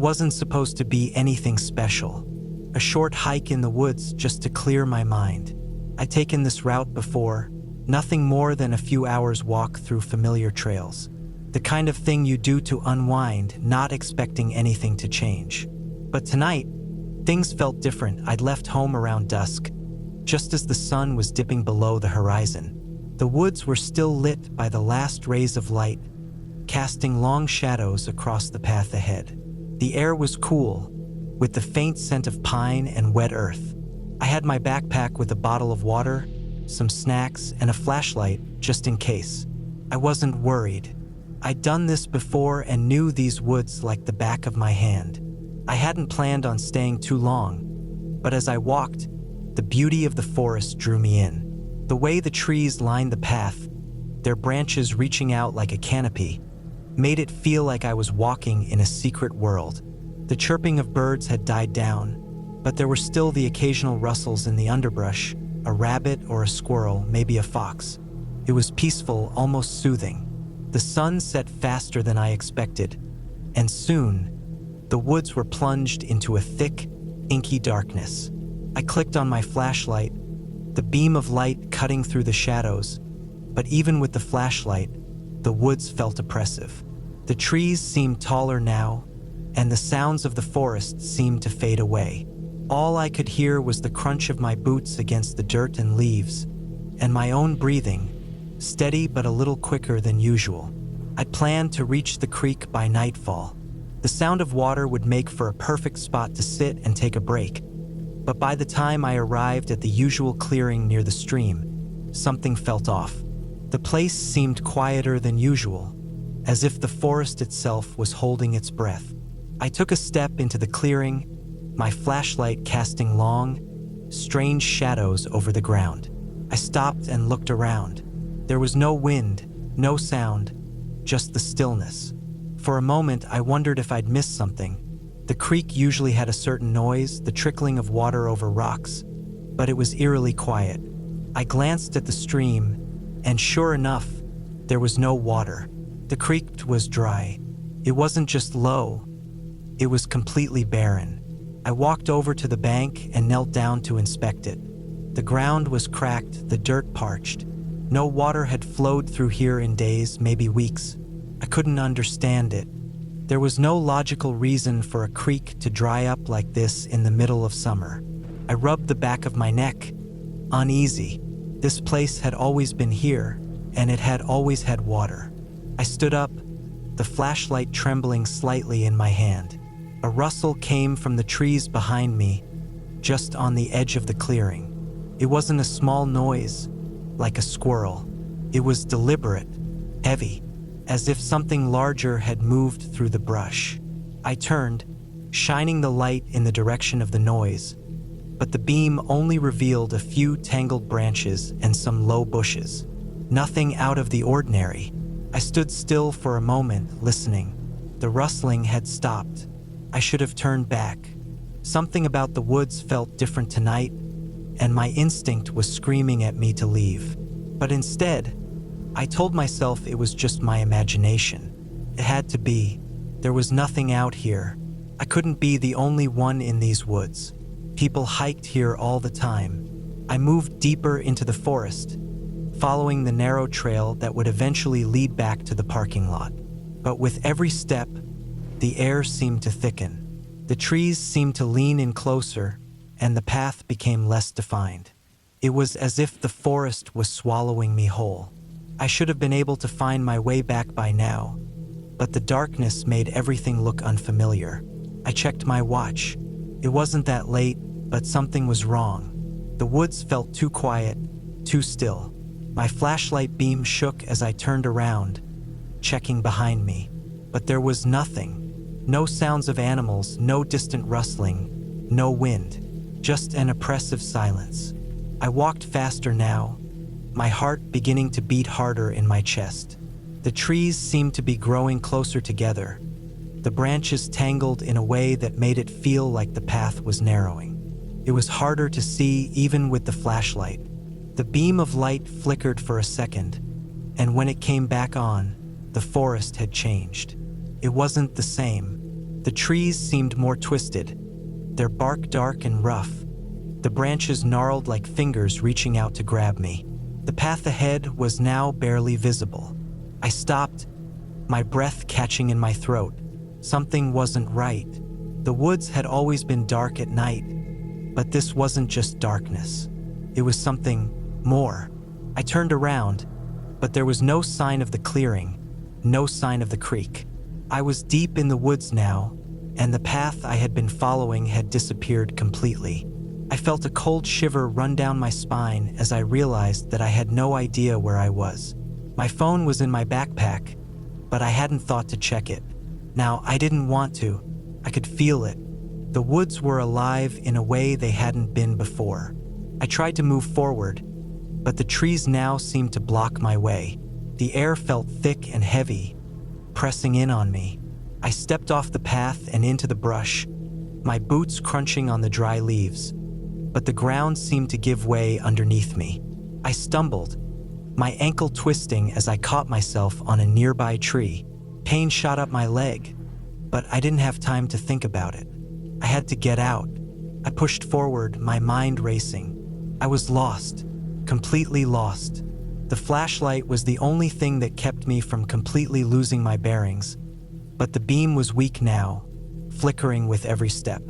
wasn't supposed to be anything special. A short hike in the woods just to clear my mind. I'd taken this route before, nothing more than a few hours walk through familiar trails. The kind of thing you do to unwind, not expecting anything to change. But tonight, things felt different. I'd left home around dusk, just as the sun was dipping below the horizon. The woods were still lit by the last rays of light, casting long shadows across the path ahead. The air was cool, with the faint scent of pine and wet earth. I had my backpack with a bottle of water, some snacks, and a flashlight, just in case. I wasn't worried. I'd done this before and knew these woods like the back of my hand. I hadn't planned on staying too long, but as I walked, the beauty of the forest drew me in. The way the trees lined the path, their branches reaching out like a canopy, made it feel like I was walking in a secret world. The chirping of birds had died down, but there were still the occasional rustles in the underbrush, a rabbit or a squirrel, maybe a fox. It was peaceful, almost soothing. The sun set faster than I expected, and soon, the woods were plunged into a thick, inky darkness. I clicked on my flashlight, the beam of light cutting through the shadows, but even with the flashlight, the woods felt oppressive. The trees seemed taller now, and the sounds of the forest seemed to fade away. All I could hear was the crunch of my boots against the dirt and leaves, and my own breathing, steady but a little quicker than usual. I'd planned to reach the creek by nightfall. The sound of water would make for a perfect spot to sit and take a break. But by the time I arrived at the usual clearing near the stream, something felt off. The place seemed quieter than usual, as if the forest itself was holding its breath. I took a step into the clearing, my flashlight casting long, strange shadows over the ground. I stopped and looked around. There was no wind, no sound, just the stillness. For a moment, I wondered if I'd missed something. The creek usually had a certain noise, the trickling of water over rocks, but it was eerily quiet. I glanced at the stream, and sure enough, there was no water. The creek was dry. It wasn't just low, it was completely barren. I walked over to the bank and knelt down to inspect it. The ground was cracked, the dirt parched. No water had flowed through here in days, maybe weeks. I couldn't understand it. There was no logical reason for a creek to dry up like this in the middle of summer. I rubbed the back of my neck, uneasy. This place had always been here, and it had always had water. I stood up, the flashlight trembling slightly in my hand. A rustle came from the trees behind me, just on the edge of the clearing. It wasn't a small noise, like a squirrel. It was deliberate, heavy, as if something larger had moved through the brush. I turned, shining the light in the direction of the noise, but the beam only revealed a few tangled branches and some low bushes. Nothing out of the ordinary. I stood still for a moment, listening. The rustling had stopped. I should have turned back. Something about the woods felt different tonight, and my instinct was screaming at me to leave. But instead, I told myself it was just my imagination. It had to be. There was nothing out here. I couldn't be the only one in these woods. People hiked here all the time. I moved deeper into the forest, following the narrow trail that would eventually lead back to the parking lot. But with every step, the air seemed to thicken. The trees seemed to lean in closer, and the path became less defined. It was as if the forest was swallowing me whole. I should have been able to find my way back by now, but the darkness made everything look unfamiliar. I checked my watch. It wasn't that late, but something was wrong. The woods felt too quiet, too still. My flashlight beam shook as I turned around, checking behind me. But there was nothing. No sounds of animals, no distant rustling, no wind, just an oppressive silence. I walked faster now, my heart beginning to beat harder in my chest. The trees seemed to be growing closer together, the branches tangled in a way that made it feel like the path was narrowing. It was harder to see even with the flashlight. The beam of light flickered for a second, and when it came back on, the forest had changed. It wasn't the same. The trees seemed more twisted, their bark dark and rough, the branches gnarled like fingers reaching out to grab me. The path ahead was now barely visible. I stopped, my breath catching in my throat. Something wasn't right. The woods had always been dark at night, but this wasn't just darkness. It was something more. I turned around, but there was no sign of the clearing, no sign of the creek. I was deep in the woods now, and the path I had been following had disappeared completely. I felt a cold shiver run down my spine as I realized that I had no idea where I was. My phone was in my backpack, but I hadn't thought to check it. Now, I didn't want to. I could feel it. The woods were alive in a way they hadn't been before. I tried to move forward, but the trees now seemed to block my way. The air felt thick and heavy, pressing in on me. I stepped off the path and into the brush, my boots crunching on the dry leaves, but the ground seemed to give way underneath me. I stumbled, my ankle twisting as I caught myself on a nearby tree. Pain shot up my leg, but I didn't have time to think about it. I had to get out. I pushed forward, my mind racing. I was lost, completely lost. The flashlight was the only thing that kept me from completely losing my bearings, but the beam was weak now, flickering with every step.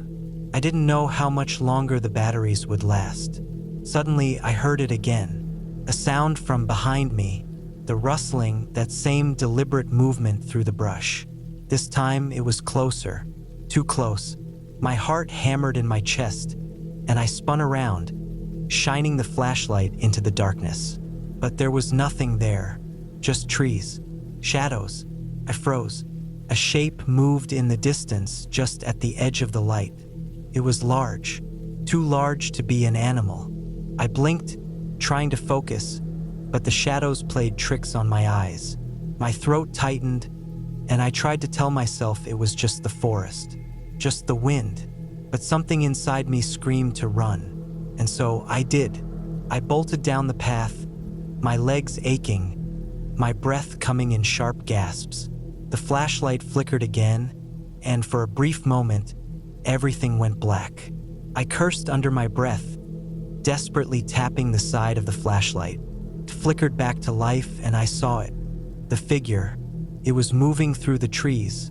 I didn't know how much longer the batteries would last. Suddenly, I heard it again, a sound from behind me, the rustling, that same deliberate movement through the brush. This time, it was closer, too close. My heart hammered in my chest, and I spun around, shining the flashlight into the darkness. But there was nothing there, just trees, shadows. I froze. A shape moved in the distance just at the edge of the light. It was large, too large to be an animal. I blinked, trying to focus, but the shadows played tricks on my eyes. My throat tightened, and I tried to tell myself it was just the forest, just the wind, but something inside me screamed to run, and so I did. I bolted down the path, my legs aching, my breath coming in sharp gasps. The flashlight flickered again, and for a brief moment, everything went black. I cursed under my breath, desperately tapping the side of the flashlight. It flickered back to life, and I saw it. The figure. It was moving through the trees,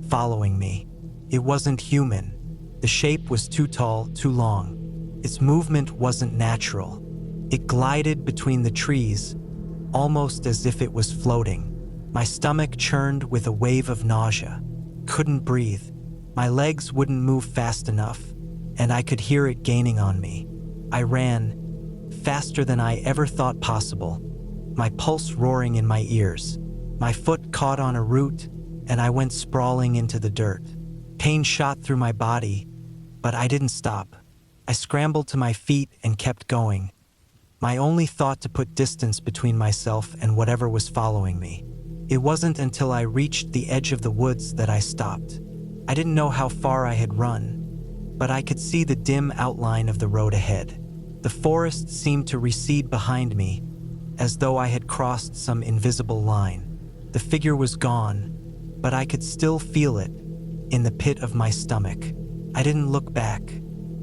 following me. It wasn't human. The shape was too tall, too long. Its movement wasn't natural. It glided between the trees, almost as if it was floating. My stomach churned with a wave of nausea. Couldn't breathe. My legs wouldn't move fast enough, and I could hear it gaining on me. I ran, faster than I ever thought possible, my pulse roaring in my ears. My foot caught on a root, and I went sprawling into the dirt. Pain shot through my body, but I didn't stop. I scrambled to my feet and kept going, my only thought to put distance between myself and whatever was following me. It wasn't until I reached the edge of the woods that I stopped. I didn't know how far I had run, but I could see the dim outline of the road ahead. The forest seemed to recede behind me, as though I had crossed some invisible line. The figure was gone, but I could still feel it in the pit of my stomach. I didn't look back.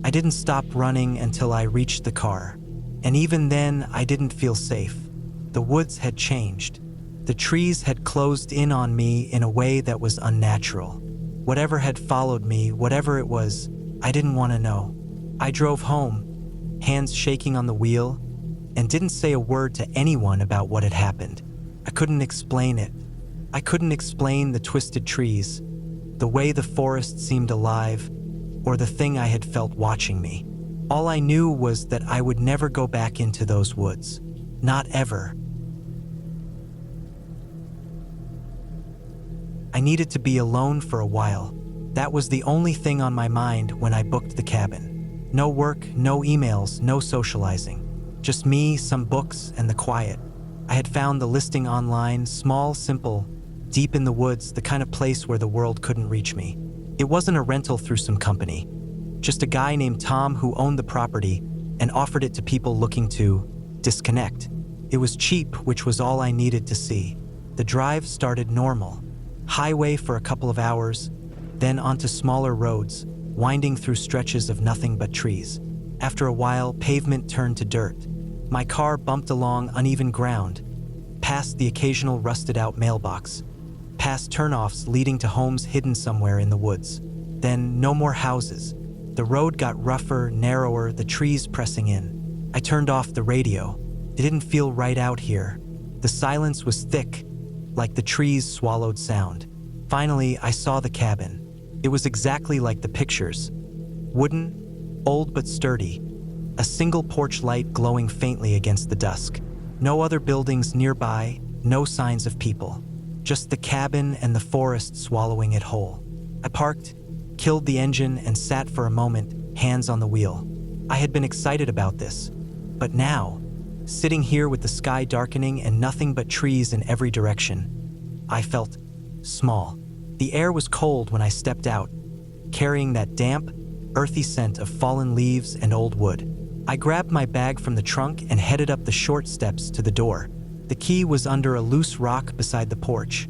I didn't stop running until I reached the car. And even then, I didn't feel safe. The woods had changed. The trees had closed in on me in a way that was unnatural. Whatever had followed me, whatever it was, I didn't want to know. I drove home, hands shaking on the wheel, and didn't say a word to anyone about what had happened. I couldn't explain it. I couldn't explain the twisted trees, the way the forest seemed alive, or the thing I had felt watching me. All I knew was that I would never go back into those woods. Not ever. I needed to be alone for a while. That was the only thing on my mind when I booked the cabin. No work, no emails, no socializing. Just me, some books, and the quiet. I had found the listing online, small, simple, deep in the woods, the kind of place where the world couldn't reach me. It wasn't a rental through some company. Just a guy named Tom who owned the property and offered it to people looking to disconnect. It was cheap, which was all I needed to see. The drive started normal. Highway for a couple of hours, then onto smaller roads, winding through stretches of nothing but trees. After a while, pavement turned to dirt. My car bumped along uneven ground, past the occasional rusted-out mailbox, past turnoffs leading to homes hidden somewhere in the woods. Then, no more houses. The road got rougher, narrower, the trees pressing in. I turned off the radio. It didn't feel right out here. The silence was thick, like the trees swallowed sound. Finally, I saw the cabin. It was exactly like the pictures. Wooden, old but sturdy. A single porch light glowing faintly against the dusk. No other buildings nearby, no signs of people. Just the cabin and the forest swallowing it whole. I parked, killed the engine, and sat for a moment, hands on the wheel. I had been excited about this, but now, sitting here with the sky darkening and nothing but trees in every direction, I felt small. The air was cold when I stepped out, carrying that damp, earthy scent of fallen leaves and old wood. I grabbed my bag from the trunk and headed up the short steps to the door. The key was under a loose rock beside the porch,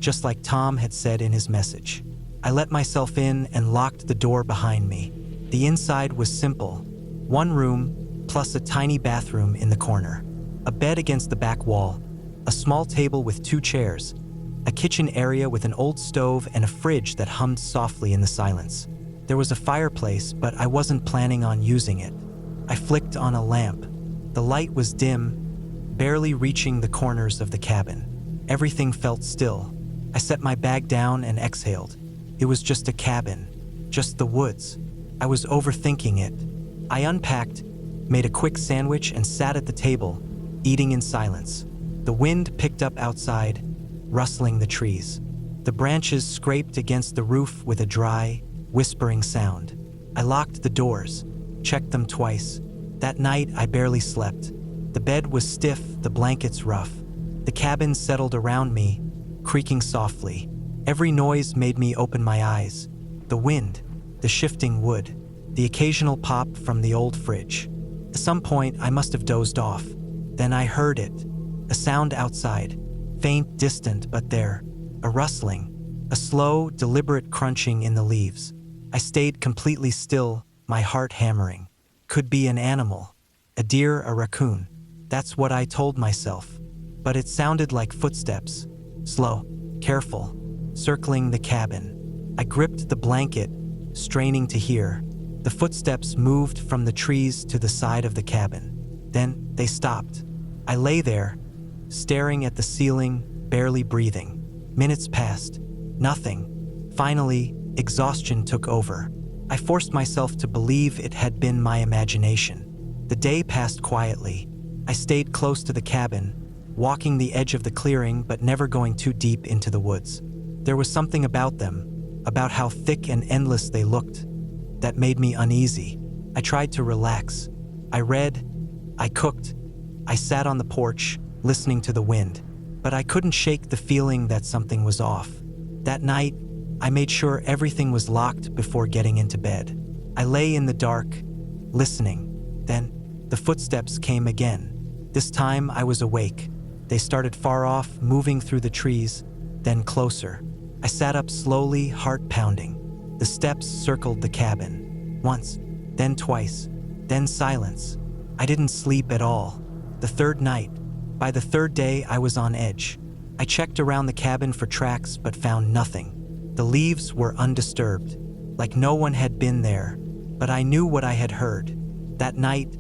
just like Tom had said in his message. I let myself in and locked the door behind me. The inside was simple. One room, plus a tiny bathroom in the corner. A bed against the back wall, a small table with 2 chairs, a kitchen area with an old stove and a fridge that hummed softly in the silence. There was a fireplace, but I wasn't planning on using it. I flicked on a lamp. The light was dim, barely reaching the corners of the cabin. Everything felt still. I set my bag down and exhaled. It was just a cabin, just the woods. I was overthinking it. I unpacked, made a quick sandwich, and sat at the table, eating in silence. The wind picked up outside, rustling the trees. The branches scraped against the roof with a dry, whispering sound. I locked the doors, checked them twice. That night, I barely slept. The bed was stiff, the blankets rough. The cabin settled around me, creaking softly. Every noise made me open my eyes. The wind, the shifting wood, the occasional pop from the old fridge. At some point, I must have dozed off. Then I heard it. A sound outside. Faint, distant, but there. A rustling. A slow, deliberate crunching in the leaves. I stayed completely still, my heart hammering. Could be an animal. A deer, a raccoon. That's what I told myself. But it sounded like footsteps. Slow, careful, circling the cabin. I gripped the blanket, straining to hear. The footsteps moved from the trees to the side of the cabin. Then they stopped. I lay there, staring at the ceiling, barely breathing. Minutes passed. Nothing. Finally, exhaustion took over. I forced myself to believe it had been my imagination. The day passed quietly. I stayed close to the cabin, walking the edge of the clearing but never going too deep into the woods. There was something about them, about how thick and endless they looked, that made me uneasy. I tried to relax. I read, I cooked, I sat on the porch, listening to the wind, but I couldn't shake the feeling that something was off. That night, I made sure everything was locked before getting into bed. I lay in the dark, listening. Then, the footsteps came again. This time, I was awake. They started far off, moving through the trees, then closer. I sat up slowly, heart pounding. The steps circled the cabin. Once, then twice, then silence. I didn't sleep at all. The third night. By the third day, I was on edge. I checked around the cabin for tracks but found nothing. The leaves were undisturbed, like no one had been there, but I knew what I had heard. That night,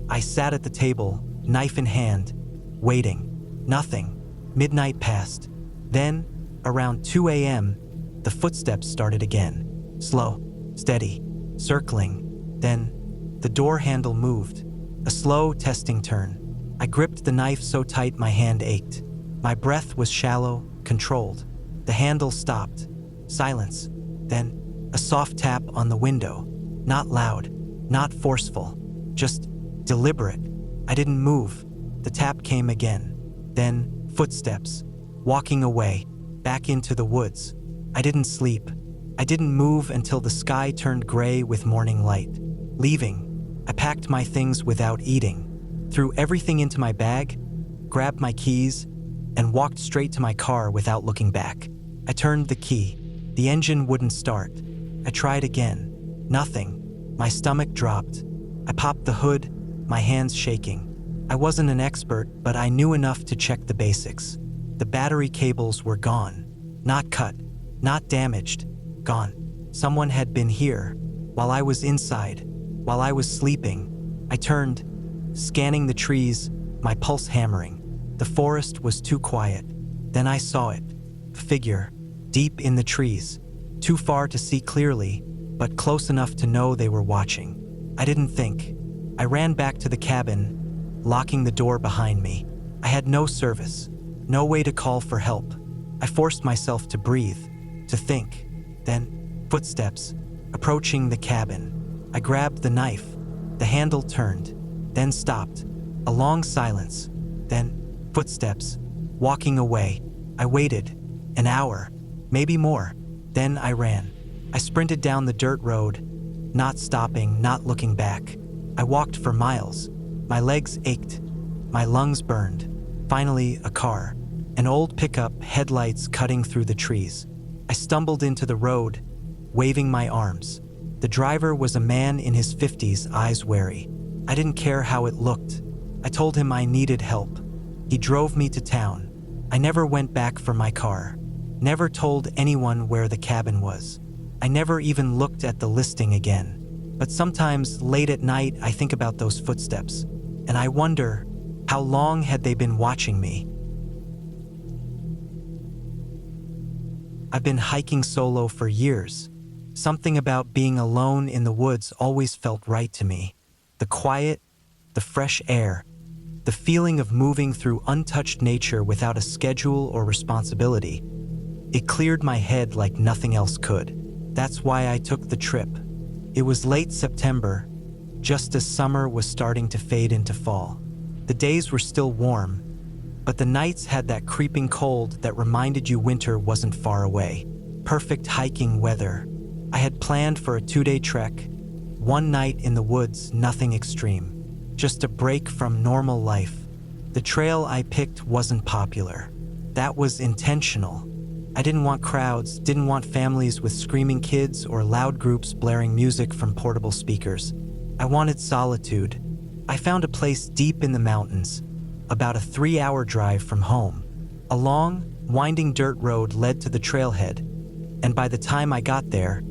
I sat at the table, knife in hand, waiting. Nothing. Midnight passed. Then, around 2 a.m., the footsteps started again. Slow, steady, circling. Then, the door handle moved. A slow, testing turn. I gripped the knife so tight my hand ached. My breath was shallow, controlled. The handle stopped. Silence. Then, a soft tap on the window. Not loud, not forceful, just deliberate. I didn't move. The tap came again. Then, footsteps. Walking away, back into the woods. I didn't sleep. I didn't move until the sky turned gray with morning light. Leaving, I packed my things without eating, threw everything into my bag, grabbed my keys, and walked straight to my car without looking back. I turned the key, The engine wouldn't start. I tried again. Nothing. My stomach dropped. I popped the hood, my hands shaking. I wasn't an expert, but I knew enough to check the basics. The battery cables were gone. Not cut, not damaged. Gone. Someone had been here. While I was inside, while I was sleeping. I turned, scanning the trees, my pulse hammering. The forest was too quiet. Then I saw it. A figure, deep in the trees. Too far to see clearly, but close enough to know they were watching. I didn't think. I ran back to the cabin, locking the door behind me. I had no service, no way to call for help. I forced myself to breathe, to think. Then, footsteps, approaching the cabin. I grabbed the knife. The handle turned, then stopped. A long silence, then footsteps, walking away. I waited, an hour, maybe more. Then I ran. I sprinted down the dirt road, not stopping, not looking back. I walked for miles. My legs ached. My lungs burned. Finally, a car. An old pickup, headlights cutting through the trees. I stumbled into the road, waving my arms. The driver was a man in his 50s, eyes wary. I didn't care how it looked. I told him I needed help. He drove me to town. I never went back for my car. Never told anyone where the cabin was. I never even looked at the listing again. But sometimes, late at night, I think about those footsteps. And I wonder, how long had they been watching me? I've been hiking solo for years. Something about being alone in the woods always felt right to me. The quiet, the fresh air, the feeling of moving through untouched nature without a schedule or responsibility. It cleared my head like nothing else could. That's why I took the trip. It was late September, just as summer was starting to fade into fall. The days were still warm, but the nights had that creeping cold that reminded you winter wasn't far away. Perfect hiking weather. I had planned for a 2-day trek. One night in the woods, nothing extreme. Just a break from normal life. The trail I picked wasn't popular. That was intentional. I didn't want crowds, didn't want families with screaming kids or loud groups blaring music from portable speakers. I wanted solitude. I found a place deep in the mountains, about a 3-hour drive from home. A long, winding dirt road led to the trailhead, and by the time I got there,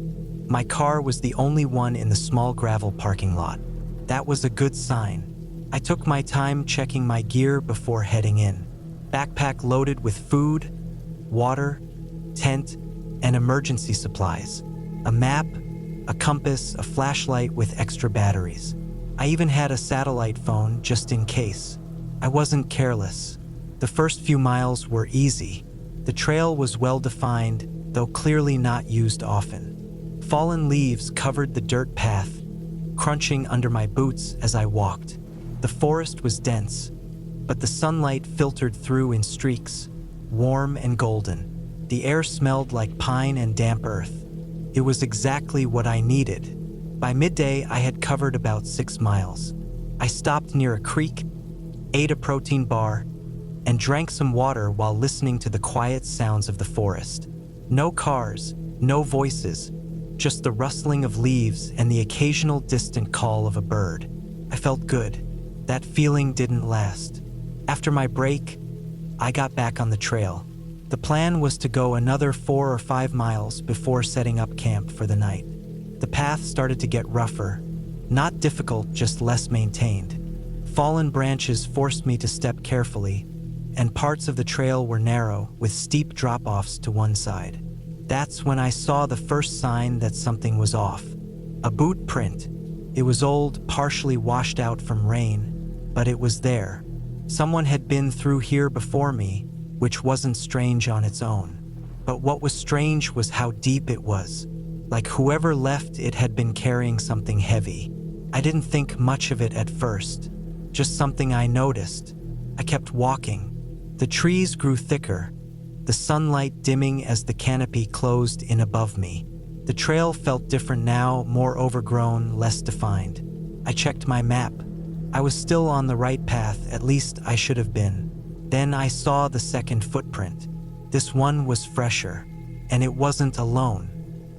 my car was the only one in the small gravel parking lot. That was a good sign. I took my time checking my gear before heading in. Backpack loaded with food, water, tent, and emergency supplies. A map, a compass, a flashlight with extra batteries. I even had a satellite phone just in case. I wasn't careless. The first few miles were easy. The trail was well defined, though clearly not used often. Fallen leaves covered the dirt path, crunching under my boots as I walked. The forest was dense, but the sunlight filtered through in streaks, warm and golden. The air smelled like pine and damp earth. It was exactly what I needed. By midday, I had covered about 6 miles. I stopped near a creek, ate a protein bar, and drank some water while listening to the quiet sounds of the forest. No cars, no voices, just the rustling of leaves and the occasional distant call of a bird. I felt good. That feeling didn't last. After my break, I got back on the trail. The plan was to go another 4 or 5 miles before setting up camp for the night. The path started to get rougher. Not difficult, just less maintained. Fallen branches forced me to step carefully, and parts of the trail were narrow, with steep drop-offs to one side. That's when I saw the first sign that something was off. A boot print. It was old, partially washed out from rain, but it was there. Someone had been through here before me, which wasn't strange on its own. But what was strange was how deep it was. Like whoever left it had been carrying something heavy. I didn't think much of it at first, just something I noticed. I kept walking. The trees grew thicker, the sunlight dimming as the canopy closed in above me. The trail felt different now, more overgrown, less defined. I checked my map. I was still on the right path, at least I should have been. Then I saw the second footprint. This one was fresher, and it wasn't alone.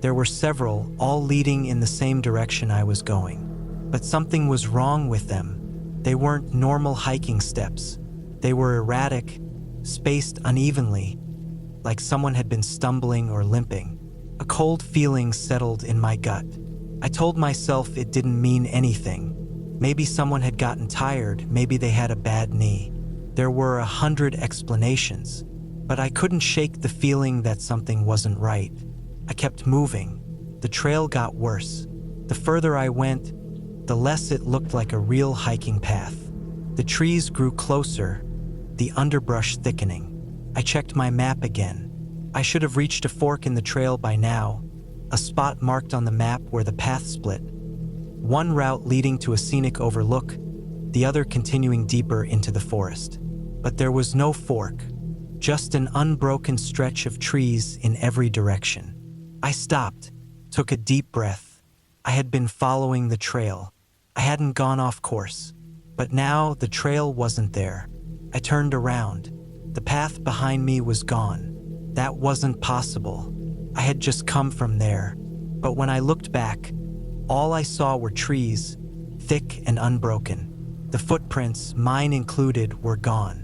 There were several, all leading in the same direction I was going. But something was wrong with them. They weren't normal hiking steps. They were erratic, spaced unevenly, like someone had been stumbling or limping. A cold feeling settled in my gut. I told myself it didn't mean anything. Maybe someone had gotten tired, maybe they had a bad knee. There were 100 explanations, but I couldn't shake the feeling that something wasn't right. I kept moving. The trail got worse. The further I went, the less it looked like a real hiking path. The trees grew closer, the underbrush thickening. I checked my map again. I should have reached a fork in the trail by now, a spot marked on the map where the path split. One route leading to a scenic overlook, the other continuing deeper into the forest. But there was no fork, just an unbroken stretch of trees in every direction. I stopped, took a deep breath. I had been following the trail. I hadn't gone off course. But now the trail wasn't there. I turned around. The path behind me was gone. That wasn't possible. I had just come from there. But when I looked back, all I saw were trees, thick and unbroken. The footprints, mine included, were gone.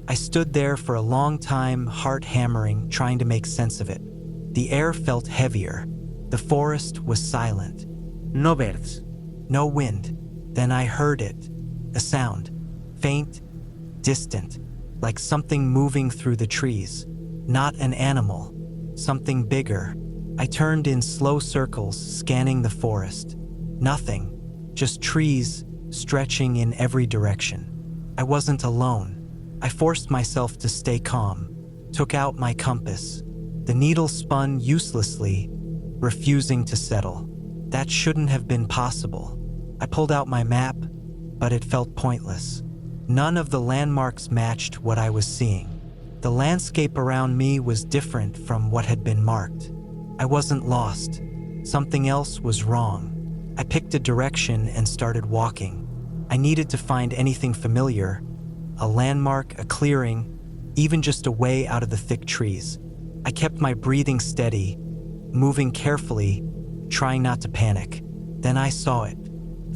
I stood there for a long time, heart hammering, trying to make sense of it. The air felt heavier. The forest was silent. No birds. No wind. Then I heard it. A sound. Faint, distant, like something moving through the trees. Not an animal. Something bigger. I turned in slow circles, scanning the forest. Nothing. Just trees, stretching in every direction. I wasn't alone. I forced myself to stay calm. Took out my compass. The needle spun uselessly, refusing to settle. That shouldn't have been possible. I pulled out my map, but it felt pointless. None of the landmarks matched what I was seeing. The landscape around me was different from what had been marked. I wasn't lost. Something else was wrong. I picked a direction and started walking. I needed to find anything familiar, a landmark, a clearing, even just a way out of the thick trees. I kept my breathing steady, moving carefully, trying not to panic. Then I saw it.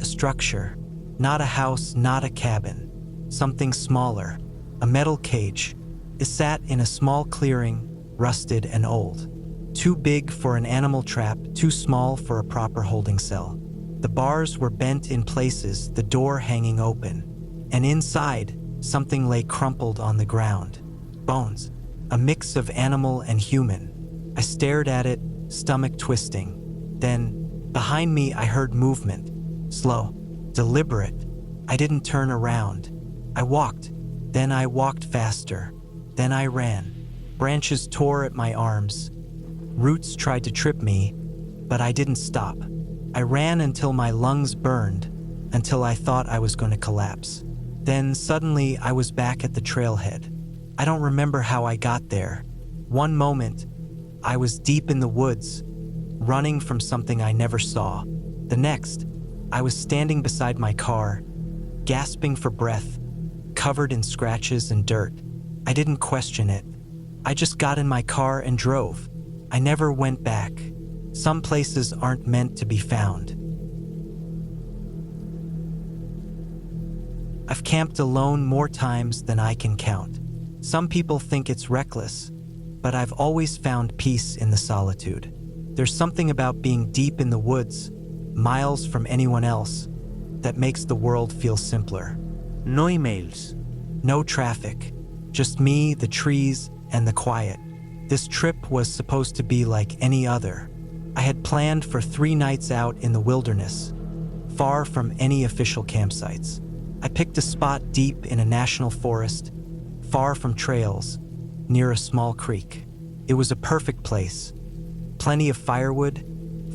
A structure. Not a house, not a cabin. Something smaller. A metal cage. It sat in a small clearing, rusted and old. Too big for an animal trap, too small for a proper holding cell. The bars were bent in places, the door hanging open. And inside, something lay crumpled on the ground. Bones. A mix of animal and human. I stared at it, stomach twisting. Then, behind me, I heard movement. Slow, deliberate. I didn't turn around. I walked. Then I walked faster. Then I ran. Branches tore at my arms. Roots tried to trip me, but I didn't stop. I ran until my lungs burned, until I thought I was going to collapse. Then suddenly I was back at the trailhead. I don't remember how I got there. One moment, I was deep in the woods, running from something I never saw. The next, I was standing beside my car, gasping for breath, covered in scratches and dirt. I didn't question it. I just got in my car and drove. I never went back. Some places aren't meant to be found. I've camped alone more times than I can count. Some people think it's reckless, but I've always found peace in the solitude. There's something about being deep in the woods, miles from anyone else, that makes the world feel simpler. No emails. No traffic. Just me, the trees, and the quiet. This trip was supposed to be like any other. I had planned for 3 nights out in the wilderness, far from any official campsites. I picked a spot deep in a national forest, far from trails, near a small creek. It was a perfect place. Plenty of firewood,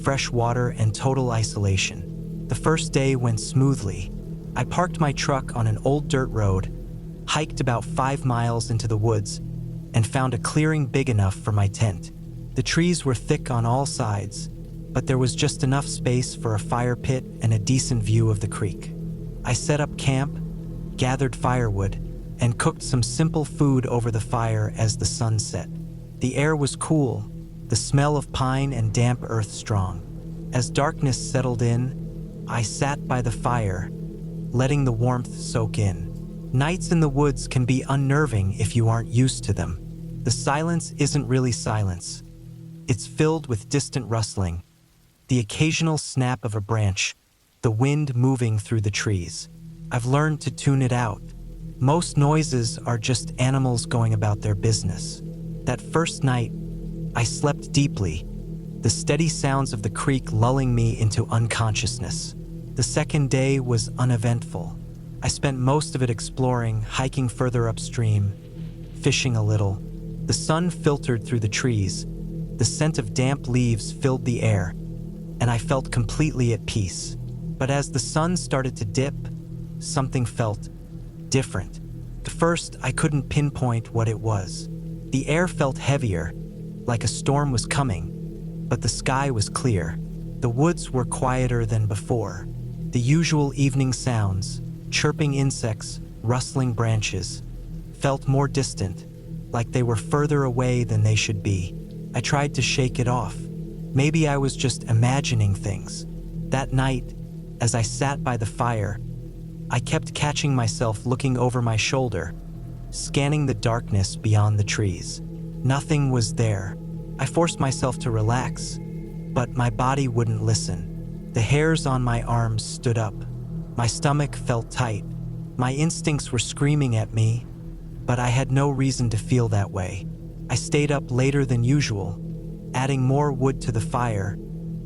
fresh water, and total isolation. The first day went smoothly. I parked my truck on an old dirt road, hiked about 5 miles into the woods, and found a clearing big enough for my tent. The trees were thick on all sides, but there was just enough space for a fire pit and a decent view of the creek. I set up camp, gathered firewood, and cooked some simple food over the fire as the sun set. The air was cool, the smell of pine and damp earth strong. As darkness settled in, I sat by the fire, letting the warmth soak in. Nights in the woods can be unnerving if you aren't used to them. The silence isn't really silence. It's filled with distant rustling, the occasional snap of a branch, the wind moving through the trees. I've learned to tune it out. Most noises are just animals going about their business. That first night, I slept deeply, the steady sounds of the creek lulling me into unconsciousness. The second day was uneventful. I spent most of it exploring, hiking further upstream, fishing a little. The sun filtered through the trees. The scent of damp leaves filled the air, and I felt completely at peace. But as the sun started to dip, something felt different. At first, I couldn't pinpoint what it was. The air felt heavier, like a storm was coming, but the sky was clear. The woods were quieter than before. The usual evening sounds, chirping insects, rustling branches, felt more distant, like they were further away than they should be. I tried to shake it off. Maybe I was just imagining things. That night, as I sat by the fire, I kept catching myself looking over my shoulder, scanning the darkness beyond the trees. Nothing was there. I forced myself to relax, but my body wouldn't listen. The hairs on my arms stood up. My stomach felt tight. My instincts were screaming at me, but I had no reason to feel that way. I stayed up later than usual, adding more wood to the fire,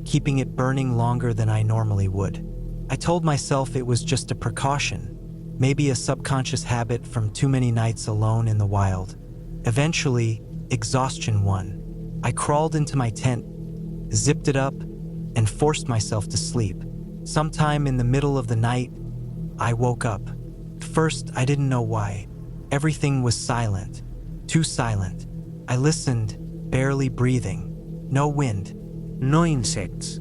keeping it burning longer than I normally would. I told myself it was just a precaution, maybe a subconscious habit from too many nights alone in the wild. Eventually, exhaustion won. I crawled into my tent, zipped it up, and forced myself to sleep. Sometime in the middle of the night, I woke up. At first, I didn't know why. Everything was silent, too silent. I listened, barely breathing. No wind. No insects.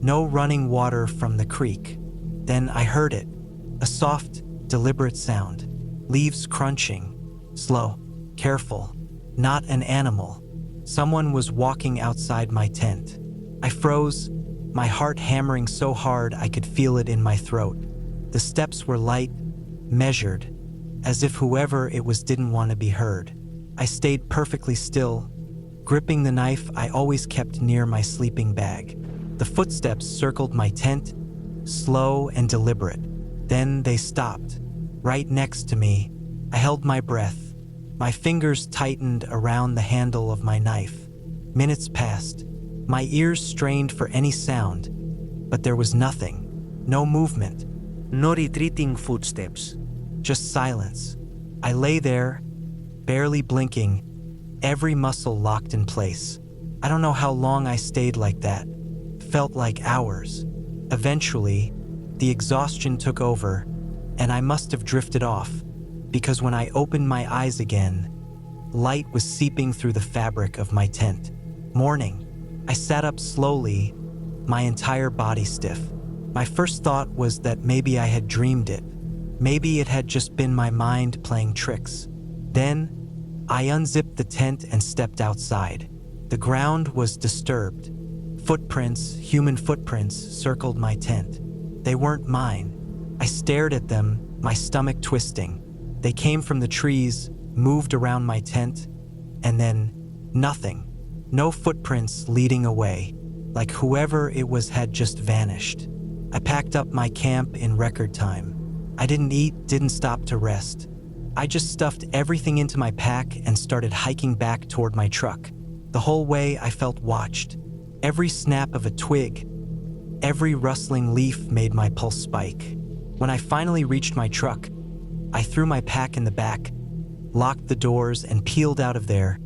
No running water from the creek. Then I heard it. A soft, deliberate sound. Leaves crunching. Slow. Careful. Not an animal. Someone was walking outside my tent. I froze, my heart hammering so hard I could feel it in my throat. The steps were light, measured, as if whoever it was didn't want to be heard. I stayed perfectly still, gripping the knife I always kept near my sleeping bag. The footsteps circled my tent, slow and deliberate. Then they stopped. Right next to me, I held my breath. My fingers tightened around the handle of my knife. Minutes passed. My ears strained for any sound, but there was nothing. No movement. No retreating footsteps. Just silence. I lay there, barely blinking, every muscle locked in place. I don't know how long I stayed like that. Felt like hours. Eventually, the exhaustion took over, and I must have drifted off, because when I opened my eyes again, light was seeping through the fabric of my tent. Morning. I sat up slowly, my entire body stiff. My first thought was that maybe I had dreamed it. Maybe it had just been my mind playing tricks. Then, I unzipped the tent and stepped outside. The ground was disturbed. Footprints, human footprints, circled my tent. They weren't mine. I stared at them, my stomach twisting. They came from the trees, moved around my tent, and then nothing. No footprints leading away, like whoever it was had just vanished. I packed up my camp in record time. I didn't eat, didn't stop to rest. I just stuffed everything into my pack and started hiking back toward my truck. The whole way I felt watched. Every snap of a twig, every rustling leaf made my pulse spike. When I finally reached my truck, I threw my pack in the back, locked the doors, and peeled out of there,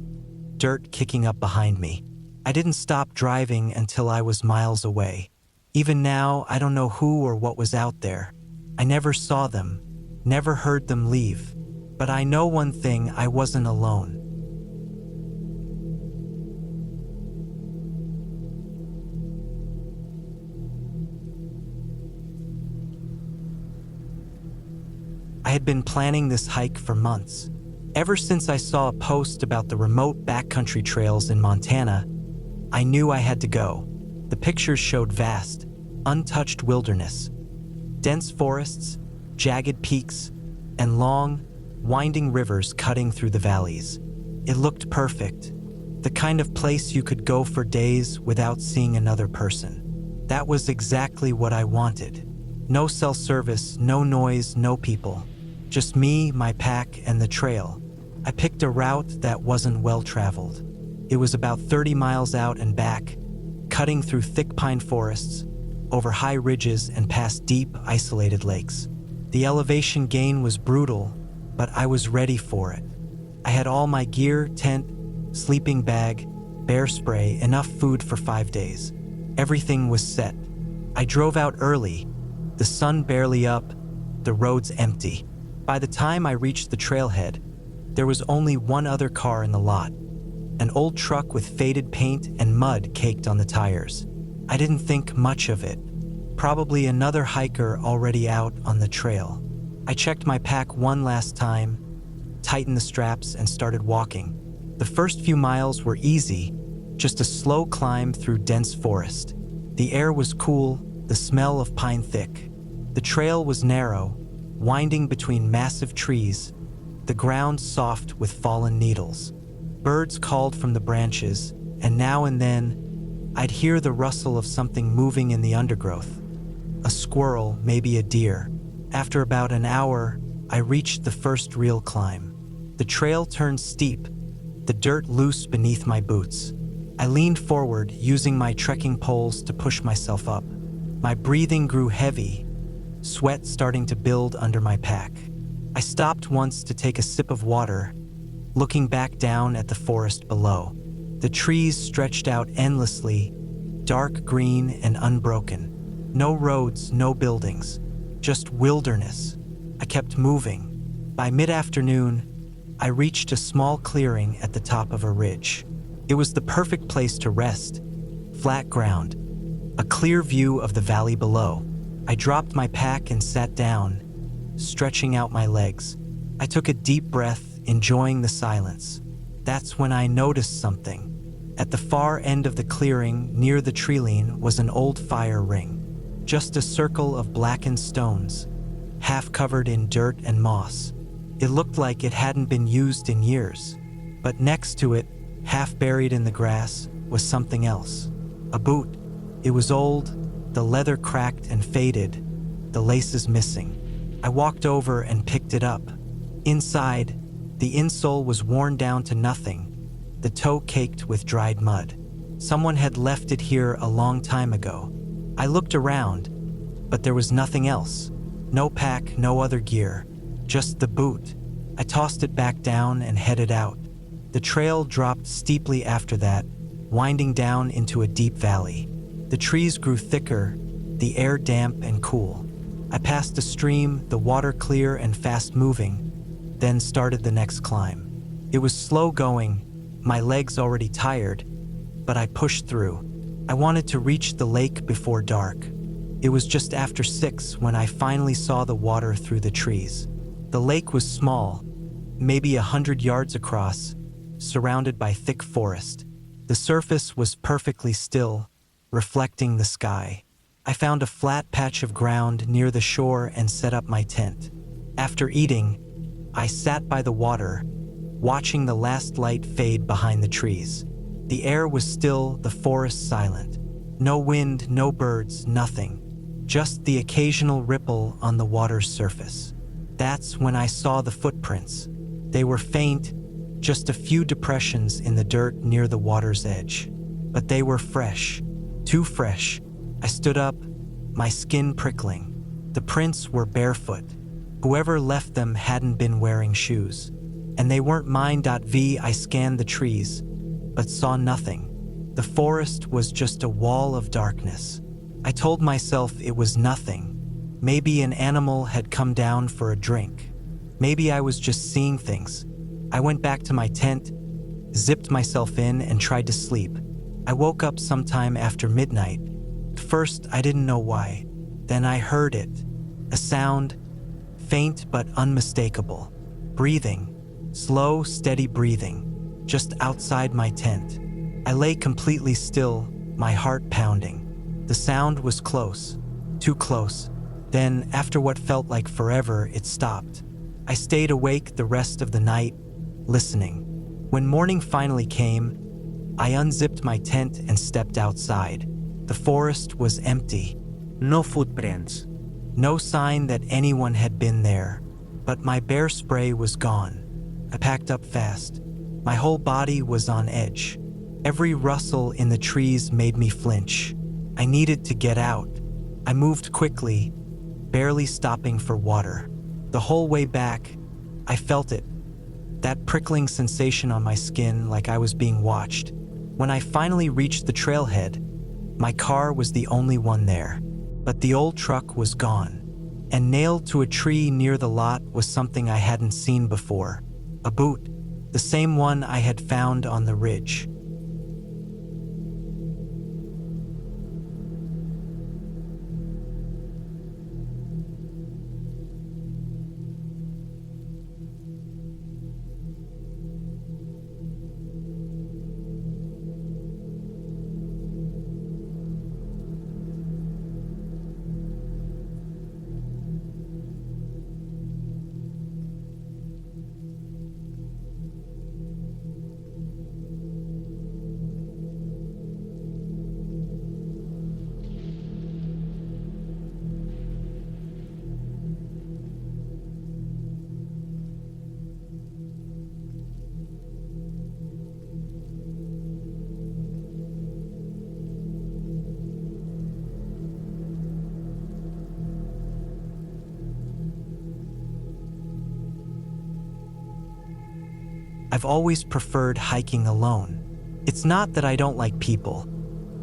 dirt kicking up behind me. I didn't stop driving until I was miles away. Even now, I don't know who or what was out there. I never saw them, never heard them leave. But I know one thing, I wasn't alone. I had been planning this hike for months. Ever since I saw a post about the remote backcountry trails in Montana, I knew I had to go. The pictures showed vast, untouched wilderness, dense forests, jagged peaks, and long, winding rivers cutting through the valleys. It looked perfect, the kind of place you could go for days without seeing another person. That was exactly what I wanted. No cell service, no noise, no people. Just me, my pack, and the trail. I picked a route that wasn't well traveled. It was about 30 miles out and back, cutting through thick pine forests, over high ridges and past deep, isolated lakes. The elevation gain was brutal, but I was ready for it. I had all my gear, tent, sleeping bag, bear spray, enough food for 5 days. Everything was set. I drove out early, the sun barely up, the roads empty. By the time I reached the trailhead, there was only one other car in the lot, an old truck with faded paint and mud caked on the tires. I didn't think much of it. Probably another hiker already out on the trail. I checked my pack one last time, tightened the straps, and started walking. The first few miles were easy, just a slow climb through dense forest. The air was cool, the smell of pine thick. The trail was narrow, winding between massive trees, the ground soft with fallen needles. Birds called from the branches, and now and then, I'd hear the rustle of something moving in the undergrowth. A squirrel, maybe a deer. After about an hour, I reached the first real climb. The trail turned steep, the dirt loose beneath my boots. I leaned forward, using my trekking poles to push myself up. My breathing grew heavy, sweat starting to build under my pack. I stopped once to take a sip of water, looking back down at the forest below. The trees stretched out endlessly, dark green and unbroken. No roads, no buildings, just wilderness. I kept moving. By mid-afternoon, I reached a small clearing at the top of a ridge. It was the perfect place to rest. Flat ground, a clear view of the valley below. I dropped my pack and sat down, stretching out my legs. I took a deep breath, enjoying the silence. That's when I noticed something. At the far end of the clearing, near the treeline, was an old fire ring. Just a circle of blackened stones, half covered in dirt and moss. It looked like it hadn't been used in years. But next to it, half buried in the grass, was something else. A boot. It was old, the leather cracked and faded, the laces missing. I walked over and picked it up. Inside, the insole was worn down to nothing, the toe caked with dried mud. Someone had left it here a long time ago. I looked around, but there was nothing else. No pack, no other gear, just the boot. I tossed it back down and headed out. The trail dropped steeply after that, winding down into a deep valley. The trees grew thicker, the air damp and cool. I passed a stream, the water clear and fast-moving, then started the next climb. It was slow going, my legs already tired, but I pushed through. I wanted to reach the lake before dark. It was just after 6 when I finally saw the water through the trees. The lake was small, maybe 100 yards across, surrounded by thick forest. The surface was perfectly still, reflecting the sky. I found a flat patch of ground near the shore and set up my tent. After eating, I sat by the water, watching the last light fade behind the trees. The air was still, the forest silent. No wind, no birds, nothing. Just the occasional ripple on the water's surface. That's when I saw the footprints. They were faint, just a few depressions in the dirt near the water's edge. But they were fresh, too fresh. I stood up, my skin prickling. The prints were barefoot. Whoever left them hadn't been wearing shoes. And they weren't mine. I scanned the trees, but saw nothing. The forest was just a wall of darkness. I told myself it was nothing. Maybe an animal had come down for a drink. Maybe I was just seeing things. I went back to my tent, zipped myself in, and tried to sleep. I woke up sometime after midnight. First, I didn't know why. Then I heard it. A sound, faint but unmistakable. Breathing. Slow, steady breathing. Just outside my tent. I lay completely still, my heart pounding. The sound was close, too close. Then, after what felt like forever, it stopped. I stayed awake the rest of the night, listening. When morning finally came, I unzipped my tent and stepped outside. The forest was empty. No footprints. No sign that anyone had been there. But my bear spray was gone. I packed up fast. My whole body was on edge. Every rustle in the trees made me flinch. I needed to get out. I moved quickly, barely stopping for water. The whole way back, I felt it. That prickling sensation on my skin, like I was being watched. When I finally reached the trailhead, my car was the only one there. But the old truck was gone. And nailed to a tree near the lot was something I hadn't seen before. A boot, the same one I had found on the ridge. I've always preferred hiking alone. It's not that I don't like people.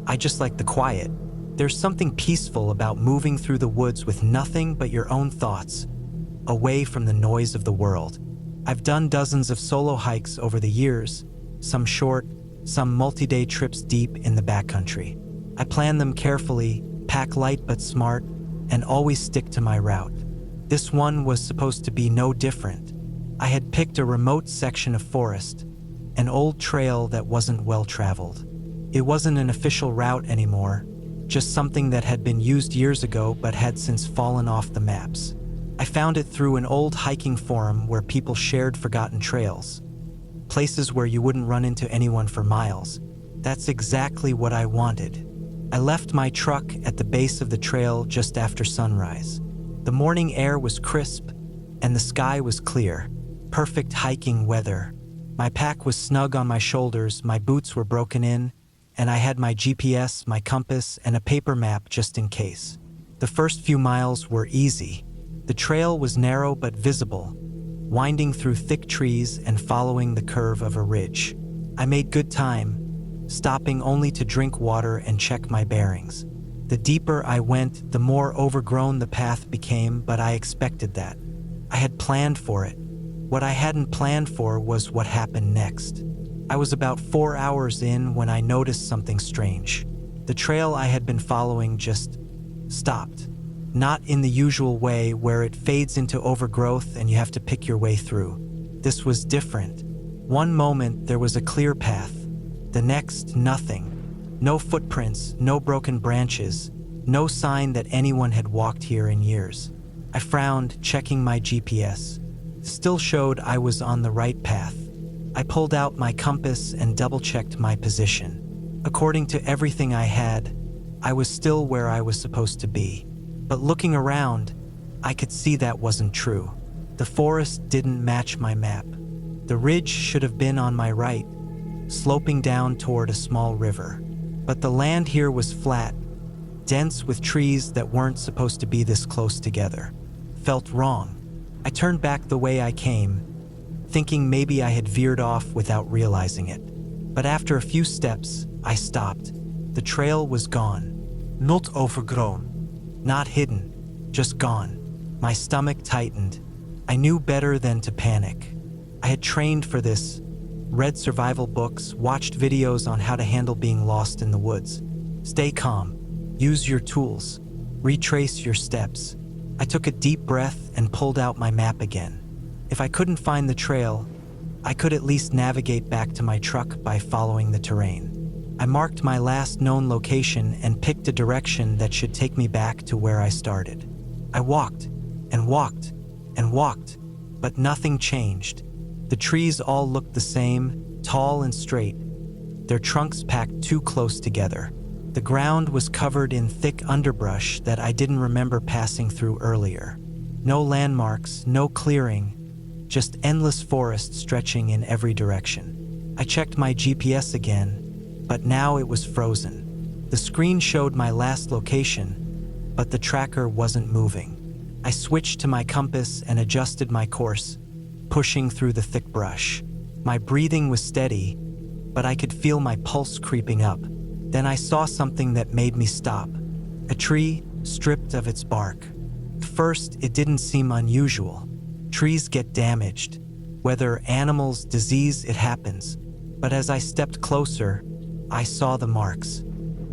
I just like the quiet. There's something peaceful about moving through the woods with nothing but your own thoughts, away from the noise of the world. I've done dozens of solo hikes over the years, some short, some multi-day trips deep in the backcountry. I plan them carefully, pack light but smart, and always stick to my route. This one was supposed to be no different. I had picked a remote section of forest, an old trail that wasn't well traveled. It wasn't an official route anymore, just something that had been used years ago but had since fallen off the maps. I found it through an old hiking forum where people shared forgotten trails, places where you wouldn't run into anyone for miles. That's exactly what I wanted. I left my truck at the base of the trail just after sunrise. The morning air was crisp, and the sky was clear. Perfect hiking weather. My pack was snug on my shoulders, my boots were broken in, and I had my GPS, my compass, and a paper map just in case. The first few miles were easy. The trail was narrow but visible, winding through thick trees and following the curve of a ridge. I made good time, stopping only to drink water and check my bearings. The deeper I went, the more overgrown the path became, but I expected that. I had planned for it. What I hadn't planned for was what happened next. I was about 4 hours in when I noticed something strange. The trail I had been following just stopped. Not in the usual way where it fades into overgrowth and you have to pick your way through. This was different. One moment there was a clear path. The next, nothing. No footprints, no broken branches, no sign that anyone had walked here in years. I frowned, checking my GPS. Still showed I was on the right path. I pulled out my compass and double-checked my position. According to everything I had, I was still where I was supposed to be. But looking around, I could see that wasn't true. The forest didn't match my map. The ridge should have been on my right, sloping down toward a small river. But the land here was flat, dense with trees that weren't supposed to be this close together. Felt wrong. I turned back the way I came, thinking maybe I had veered off without realizing it. But after a few steps, I stopped. The trail was gone. Not overgrown. Not hidden, just gone. My stomach tightened. I knew better than to panic. I had trained for this, read survival books, watched videos on how to handle being lost in the woods. Stay calm, use your tools, retrace your steps. I took a deep breath and pulled out my map again. If I couldn't find the trail, I could at least navigate back to my truck by following the terrain. I marked my last known location and picked a direction that should take me back to where I started. I walked and walked and walked, but nothing changed. The trees all looked the same, tall and straight, their trunks packed too close together. The ground was covered in thick underbrush that I didn't remember passing through earlier. No landmarks, no clearing, just endless forest stretching in every direction. I checked my GPS again, but now it was frozen. The screen showed my last location, but the tracker wasn't moving. I switched to my compass and adjusted my course, pushing through the thick brush. My breathing was steady, but I could feel my pulse creeping up. Then I saw something that made me stop. A tree stripped of its bark. At first, it didn't seem unusual. Trees get damaged. Whether animals, disease, it happens. But as I stepped closer, I saw the marks.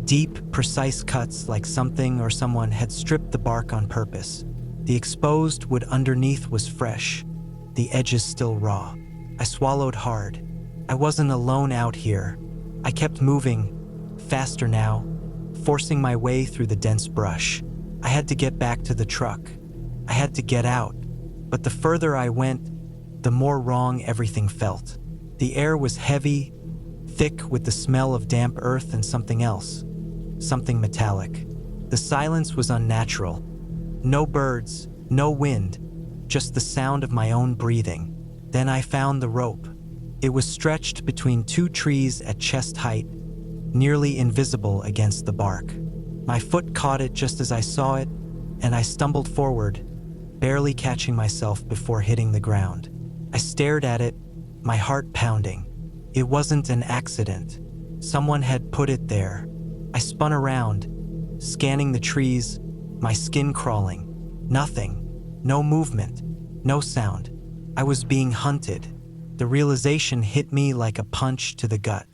Deep, precise cuts like something or someone had stripped the bark on purpose. The exposed wood underneath was fresh, the edges still raw. I swallowed hard. I wasn't alone out here. I kept moving, faster now, forcing my way through the dense brush. I had to get back to the truck. I had to get out. But the further I went, the more wrong everything felt. The air was heavy, thick with the smell of damp earth and something else, something metallic. The silence was unnatural. No birds, no wind, just the sound of my own breathing. Then I found the rope. It was stretched between two trees at chest height, nearly invisible against the bark. My foot caught it just as I saw it, and I stumbled forward, barely catching myself before hitting the ground. I stared at it, my heart pounding. It wasn't an accident. Someone had put it there. I spun around, scanning the trees, my skin crawling. Nothing. No movement. No sound. I was being hunted. The realization hit me like a punch to the gut.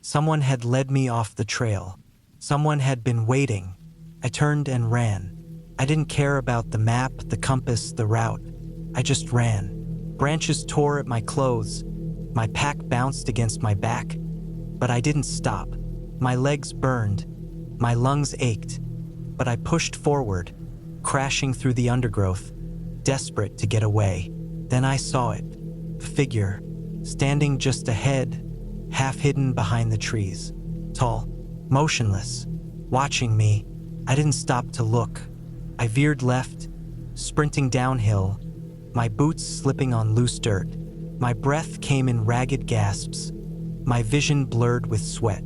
Someone had led me off the trail. Someone had been waiting. I turned and ran. I didn't care about the map, the compass, the route. I just ran. Branches tore at my clothes. My pack bounced against my back. But I didn't stop. My legs burned. My lungs ached. But I pushed forward, crashing through the undergrowth, desperate to get away. Then I saw it. A figure, standing just ahead, half hidden behind the trees. Tall, motionless, watching me. I didn't stop to look. I veered left, sprinting downhill, my boots slipping on loose dirt. My breath came in ragged gasps, my vision blurred with sweat.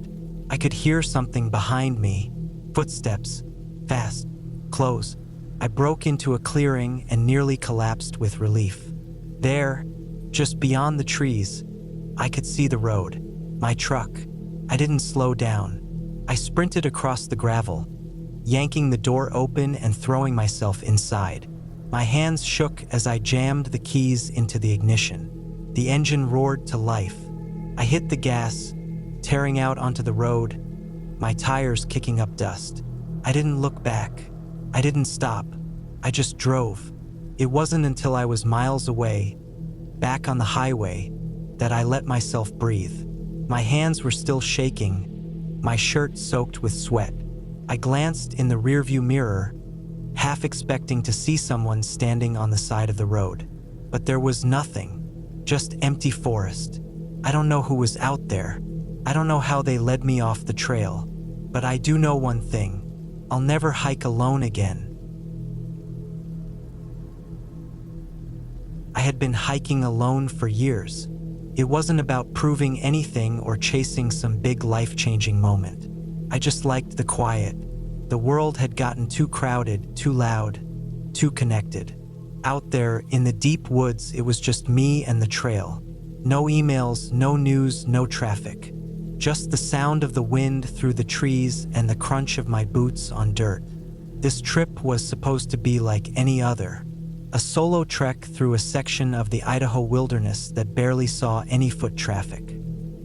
I could hear something behind me, footsteps, fast, close. I broke into a clearing and nearly collapsed with relief. There, just beyond the trees, I could see the road, my truck. I didn't slow down. I sprinted across the gravel, yanking the door open and throwing myself inside. My hands shook as I jammed the keys into the ignition. The engine roared to life. I hit the gas, tearing out onto the road, my tires kicking up dust. I didn't look back. I didn't stop. I just drove. It wasn't until I was miles away, back on the highway, that I let myself breathe. My hands were still shaking, my shirt soaked with sweat. I glanced in the rearview mirror, half expecting to see someone standing on the side of the road. But there was nothing, just empty forest. I don't know who was out there. I don't know how they led me off the trail. But I do know one thing. I'll never hike alone again. I had been hiking alone for years. It wasn't about proving anything or chasing some big life-changing moment. I just liked the quiet. The world had gotten too crowded, too loud, too connected. Out there, in the deep woods, it was just me and the trail. No emails, no news, no traffic. Just the sound of the wind through the trees and the crunch of my boots on dirt. This trip was supposed to be like any other. A solo trek through a section of the Idaho wilderness that barely saw any foot traffic.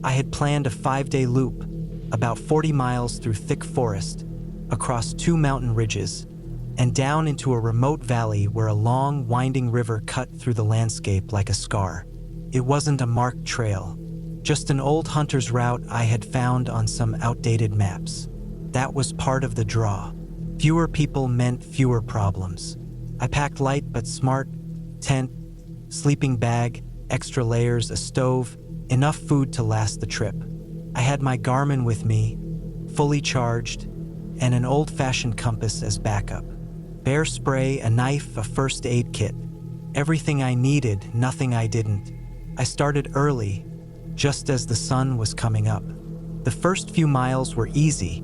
I had planned a 5-day loop, about 40 miles through thick forest, across 2 mountain ridges, and down into a remote valley where a long, winding river cut through the landscape like a scar. It wasn't a marked trail. Just an old hunter's route I had found on some outdated maps. That was part of the draw. Fewer people meant fewer problems. I packed light but smart: tent, sleeping bag, extra layers, a stove, enough food to last the trip. I had my Garmin with me, fully charged, and an old-fashioned compass as backup. Bear spray, a knife, a first aid kit. Everything I needed, nothing I didn't. I started early, just as the sun was coming up. The first few miles were easy,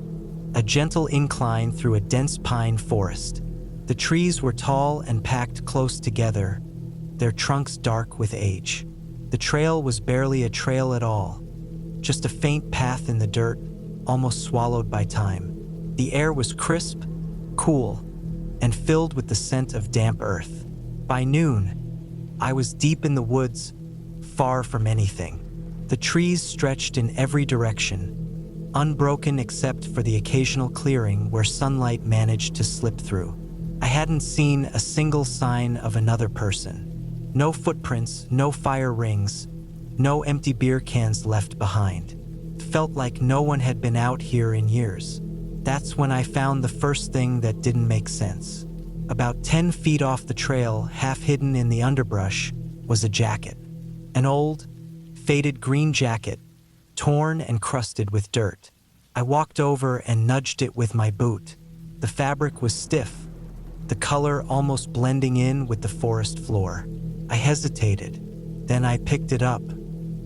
a gentle incline through a dense pine forest. The trees were tall and packed close together, their trunks dark with age. The trail was barely a trail at all, just a faint path in the dirt, almost swallowed by time. The air was crisp, cool, and filled with the scent of damp earth. By noon, I was deep in the woods, far from anything. The trees stretched in every direction, unbroken except for the occasional clearing where sunlight managed to slip through. I hadn't seen a single sign of another person. No footprints, no fire rings, no empty beer cans left behind. It felt like no one had been out here in years. That's when I found the first thing that didn't make sense. About 10 feet off the trail, half hidden in the underbrush, was a jacket. An old, faded green jacket, torn and crusted with dirt. I walked over and nudged it with my boot. The fabric was stiff, the color almost blending in with the forest floor. I hesitated, then I picked it up.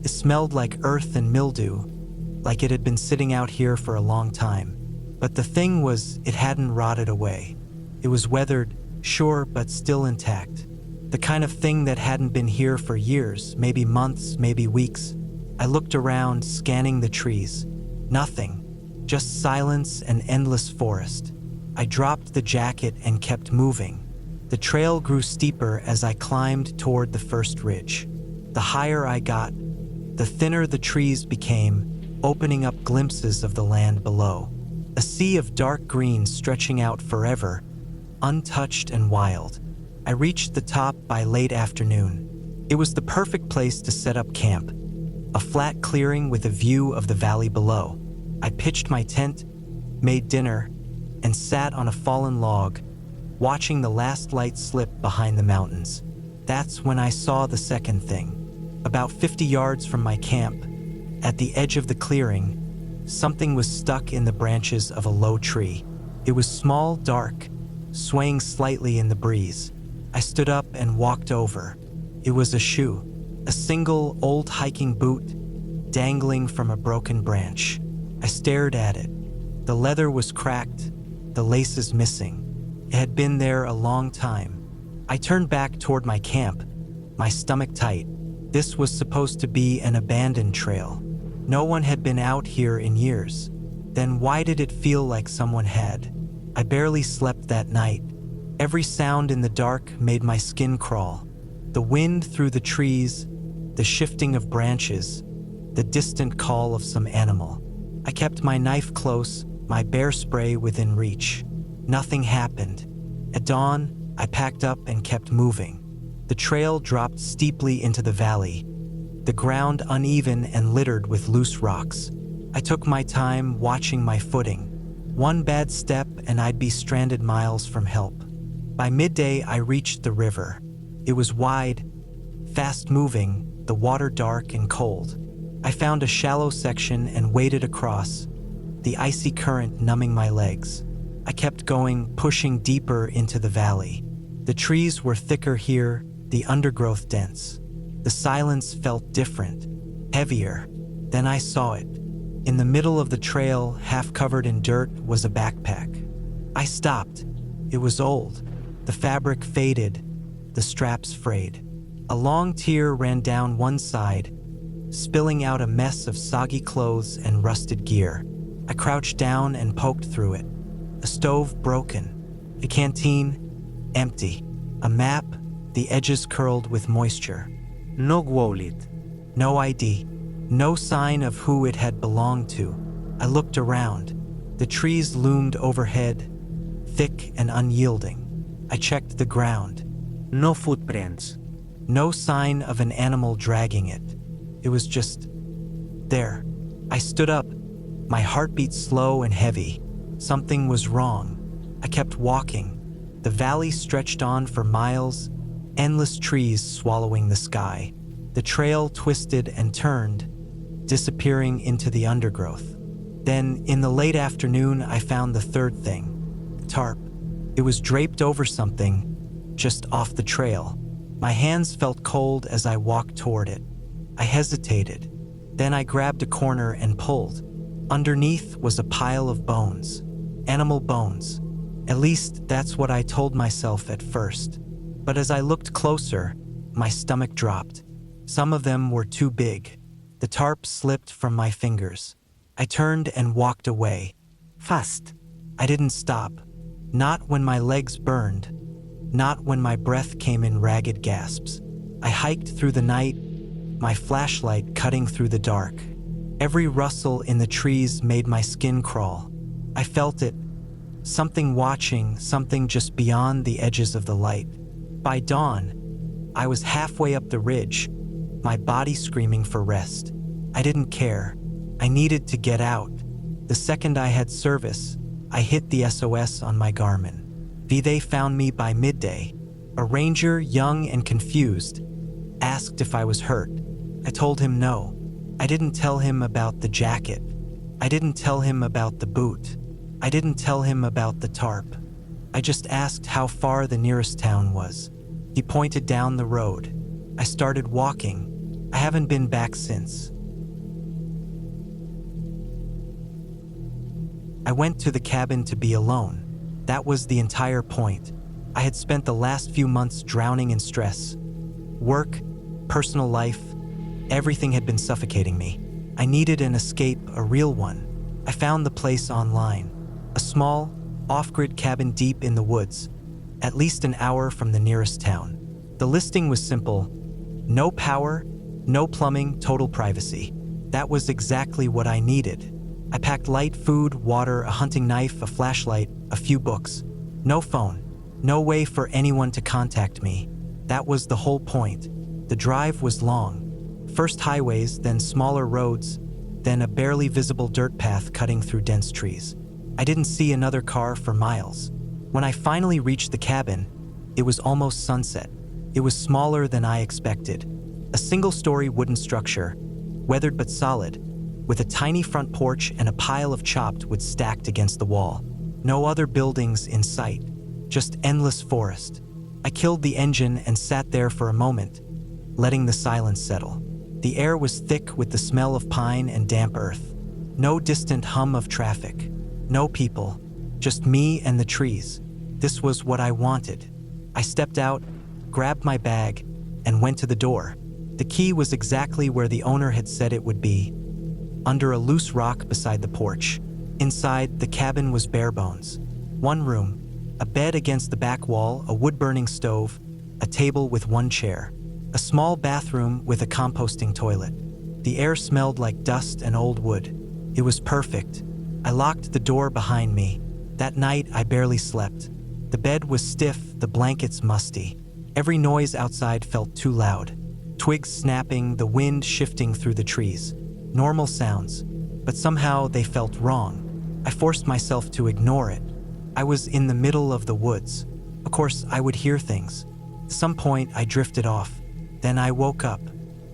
It smelled like earth and mildew, like it had been sitting out here for a long time. But the thing was, it hadn't rotted away. It was weathered, sure, but still intact. The kind of thing that hadn't been here for years, maybe months, maybe weeks. I looked around, scanning the trees. Nothing, just silence and endless forest. I dropped the jacket and kept moving. The trail grew steeper as I climbed toward the first ridge. The higher I got, the thinner the trees became, opening up glimpses of the land below. A sea of dark green stretching out forever, untouched and wild. I reached the top by late afternoon. It was the perfect place to set up camp, a flat clearing with a view of the valley below. I pitched my tent, made dinner, and sat on a fallen log, watching the last light slip behind the mountains. That's when I saw the second thing. About 50 yards from my camp, at the edge of the clearing, something was stuck in the branches of a low tree. It was small, dark, swaying slightly in the breeze. I stood up and walked over. It was a shoe, a single old hiking boot, dangling from a broken branch. I stared at it. The leather was cracked, the laces missing. It had been there a long time. I turned back toward my camp, my stomach tight. This was supposed to be an abandoned trail. No one had been out here in years. Then why did it feel like someone had? I barely slept that night. Every sound in the dark made my skin crawl. The wind through the trees, the shifting of branches, the distant call of some animal. I kept my knife close, my bear spray within reach. Nothing happened. At dawn, I packed up and kept moving. The trail dropped steeply into the valley, the ground uneven and littered with loose rocks. I took my time watching my footing. One bad step and I'd be stranded miles from help. By midday, I reached the river. It was wide, fast-moving, the water dark and cold. I found a shallow section and waded across, the icy current numbing my legs. I kept going, pushing deeper into the valley. The trees were thicker here, the undergrowth dense. The silence felt different, heavier. Then I saw it. In the middle of the trail, half covered in dirt, was a backpack. I stopped. It was old. The fabric faded, the straps frayed. A long tear ran down one side, spilling out a mess of soggy clothes and rusted gear. I crouched down and poked through it. A stove broken, a canteen empty, a map, the edges curled with moisture. No wallet. No ID, no sign of who it had belonged to. I looked around. The trees loomed overhead, thick and unyielding. I checked the ground. No footprints. No sign of an animal dragging it. It was just There. I stood up, my heartbeat slow and heavy. Something was wrong. I kept walking. The valley stretched on for miles, endless trees swallowing the sky. The trail twisted and turned, disappearing into the undergrowth. Then, in the late afternoon, I found the third thing. Tarp. It was draped over something, just off the trail. My hands felt cold as I walked toward it. I hesitated. Then I grabbed a corner and pulled. Underneath was a pile of bones. Animal bones. At least that's what I told myself at first. But as I looked closer, my stomach dropped. Some of them were too big. The tarp slipped from my fingers. I turned and walked away. Fast. I didn't stop. Not when my legs burned. Not when my breath came in ragged gasps. I hiked through the night, my flashlight cutting through the dark. Every rustle in the trees made my skin crawl. I felt it. Something watching, something just beyond the edges of the light. By dawn, I was halfway up the ridge, my body screaming for rest. I didn't care. I needed to get out. The second I had service, I hit the SOS on my Garmin. They found me by midday. A ranger, young and confused, asked if I was hurt. I told him no. I didn't tell him about the jacket. I didn't tell him about the boot. I didn't tell him about the tarp. I just asked how far the nearest town was. He pointed down the road. I started walking. I haven't been back since. I went to the cabin to be alone. That was the entire point. I had spent the last few months drowning in stress. Work, personal life, everything had been suffocating me. I needed an escape, a real one. I found the place online. A small, off-grid cabin deep in the woods, at least an hour from the nearest town. The listing was simple. No power, no plumbing, total privacy. That was exactly what I needed. I packed light food, water, a hunting knife, a flashlight, a few books. No phone. No way for anyone to contact me. That was the whole point. The drive was long. First highways, then smaller roads, then a barely visible dirt path cutting through dense trees. I didn't see another car for miles. When I finally reached the cabin, it was almost sunset. It was smaller than I expected. A single-story wooden structure, weathered but solid, with a tiny front porch and a pile of chopped wood stacked against the wall. No other buildings in sight, just endless forest. I killed the engine and sat there for a moment, letting the silence settle. The air was thick with the smell of pine and damp earth. No distant hum of traffic. No people, just me and the trees. This was what I wanted. I stepped out, grabbed my bag, and went to the door. The key was exactly where the owner had said it would be, under a loose rock beside the porch. Inside, the cabin was bare bones. One room, a bed against the back wall, a wood-burning stove, a table with one chair, a small bathroom with a composting toilet. The air smelled like dust and old wood. It was perfect. I locked the door behind me. That night, I barely slept. The bed was stiff, the blankets musty. Every noise outside felt too loud. Twigs snapping, the wind shifting through the trees. Normal sounds, but somehow they felt wrong. I forced myself to ignore it. I was in the middle of the woods. Of course, I would hear things. At some point, I drifted off. Then I woke up.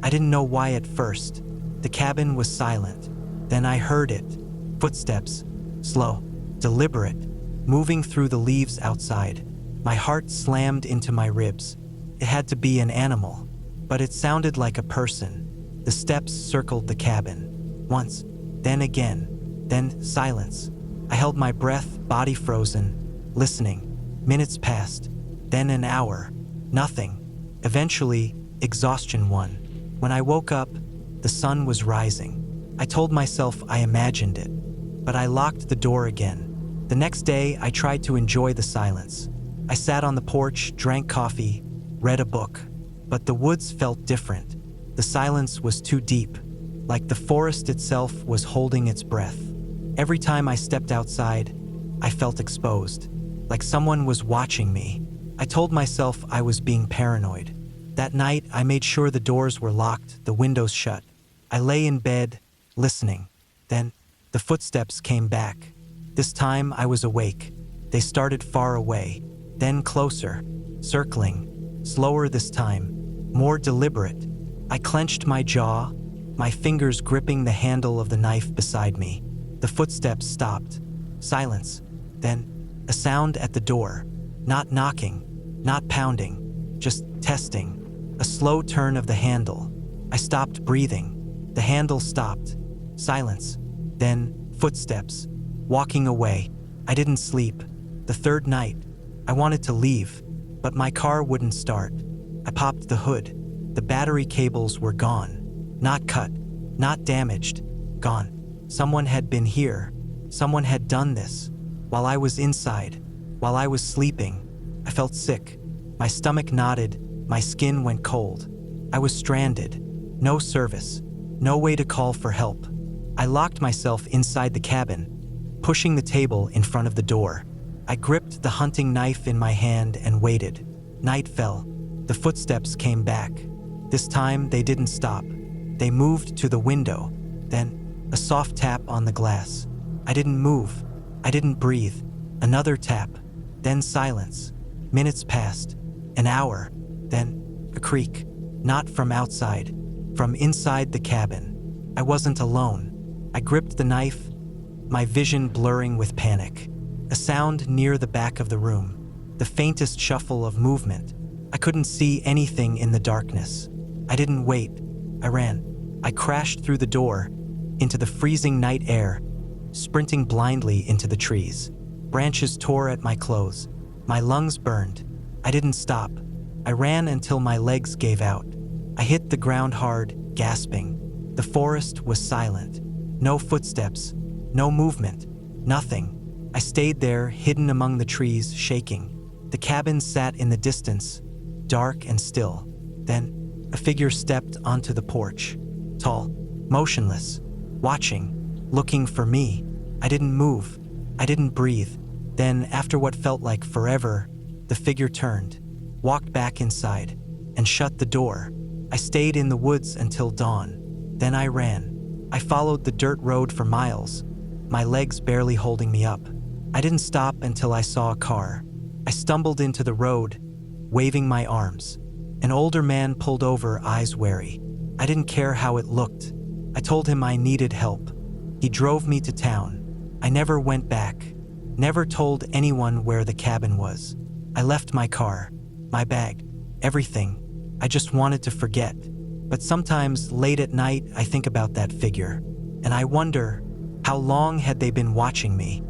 I didn't know why at first. The cabin was silent. Then I heard it. Footsteps. Slow. Deliberate. Moving through the leaves outside. My heart slammed into my ribs. It had to be an animal. But it sounded like a person. The steps circled the cabin. Once. Then again. Then silence. I held my breath, body frozen, listening. Minutes passed. Then an hour. Nothing. Eventually, exhaustion won. When I woke up, the sun was rising. I told myself I imagined it, but I locked the door again. The next day, I tried to enjoy the silence. I sat on the porch, drank coffee, read a book, but the woods felt different. The silence was too deep, like the forest itself was holding its breath. Every time I stepped outside, I felt exposed, like someone was watching me. I told myself I was being paranoid. That night, I made sure the doors were locked, the windows shut. I lay in bed, listening. Then, the footsteps came back. This time I was awake. They started far away, then closer, circling, slower this time, more deliberate. I clenched my jaw, my fingers gripping the handle of the knife beside me. The footsteps stopped. Silence. Then, a sound at the door. Not knocking, not pounding, just testing. A slow turn of the handle. I stopped breathing. The handle stopped. Silence. Then, footsteps. Walking away. I didn't sleep. The third night, I wanted to leave, but my car wouldn't start. I popped the hood. The battery cables were gone. Not cut, not damaged, gone. Someone had been here. Someone had done this. While I was inside, while I was sleeping, I felt sick. My stomach knotted, my skin went cold. I was stranded. No service, no way to call for help. I locked myself inside the cabin, pushing the table in front of the door. I gripped the hunting knife in my hand and waited. Night fell. The footsteps came back. This time they didn't stop. They moved to the window. Then, a soft tap on the glass. I didn't move. I didn't breathe. Another tap. Then silence. Minutes passed. An hour. Then, a creak. Not from outside. From inside the cabin. I wasn't alone. I gripped the knife, my vision blurring with panic. A sound near the back of the room. The faintest shuffle of movement. I couldn't see anything in the darkness. I didn't wait. I ran. I crashed through the door, into the freezing night air, sprinting blindly into the trees. Branches tore at my clothes. My lungs burned. I didn't stop. I ran until my legs gave out. I hit the ground hard, gasping. The forest was silent. No footsteps, no movement, nothing. I stayed there, hidden among the trees, shaking. The cabin sat in the distance, dark and still. Then, a figure stepped onto the porch. Tall, motionless, watching, looking for me. I didn't move. I didn't breathe. Then, after what felt like forever, the figure turned, walked back inside, and shut the door. I stayed in the woods until dawn. Then I ran. I followed the dirt road for miles, my legs barely holding me up. I didn't stop until I saw a car. I stumbled into the road, waving my arms. An older man pulled over, eyes wary. I didn't care how it looked. I told him I needed help. He drove me to town. I never went back, never told anyone where the cabin was. I left my car, my bag, everything. I just wanted to forget. But sometimes, late at night, I think about that figure, and I wonder, how long had they been watching me?